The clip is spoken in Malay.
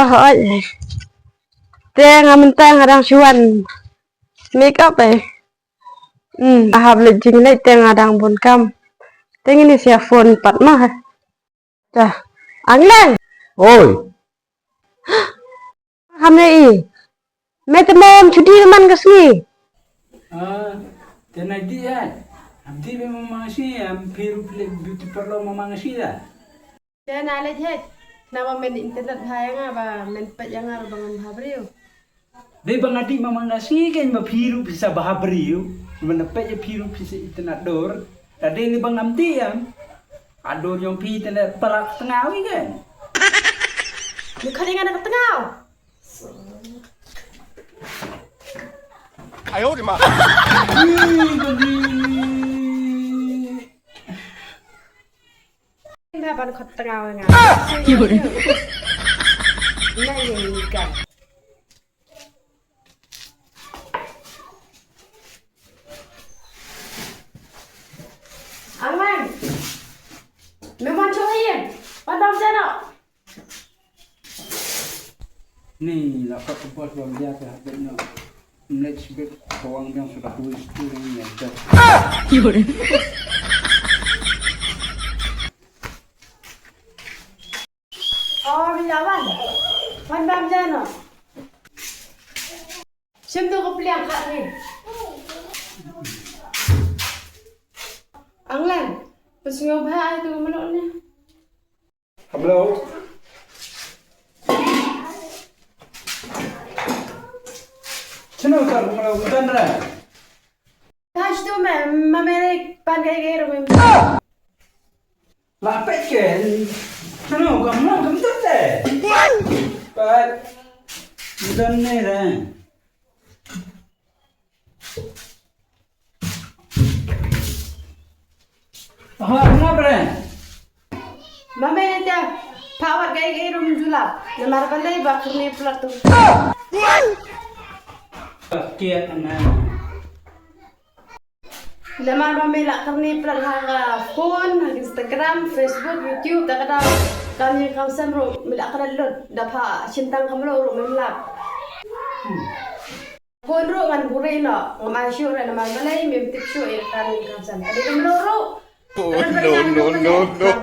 hỏi tên mình tên ở đang chuan make up ấy học lịch trình này tên ở đang buồn cam tên ini siap phone pat mah dah ang lang Oi, hamne i metemom cuti teman ke sini Then I did that. I'm dealing with my machine. I'm beauty parlor my machine. tên ala hết nama main internet hayang ba main pet yang bangan habriu They bang adi mama nasi kan ma piru bisa bahabriu. Mana pet ya piru bisa internet dor. Tadi ni bang amdi am. Ador yang pi internet perak tengah wi kan. ni kali ngana ketengau 哎呦我的妈！ Dah ban ketengau ngana yure nah yang nikah Angman, memang cuy, padam sana. Ni lah kau bos bang dia tu ada no. Next bit kawan yang sudah tulis tu yang ada. Yure. Oh, bilawan. Padam sana. Siyempre ko pilihan ka rin. Ang lan, pas ngobahay ito manok niya. Hello. Sino ka hello bukan ra? Tash tu mamere panggay rum. Lapet kan? Sino kamu kamu tu deh. Pat. Bukan ni dah. Kenapa? Mamere dia power gay rum julap. Namar balai bakar ni pelat tu. Kiat anak. Lamar mamela karni pelat haga phone, Instagram, Facebook, YouTube. Tak ada kami kawasan rum melak keralun. Dapat cintang kamu rum melak. Phone rum kan burai no. Masih orang namar balai memtip show kami kawasan. Ada kamu rum. Oh no no no no!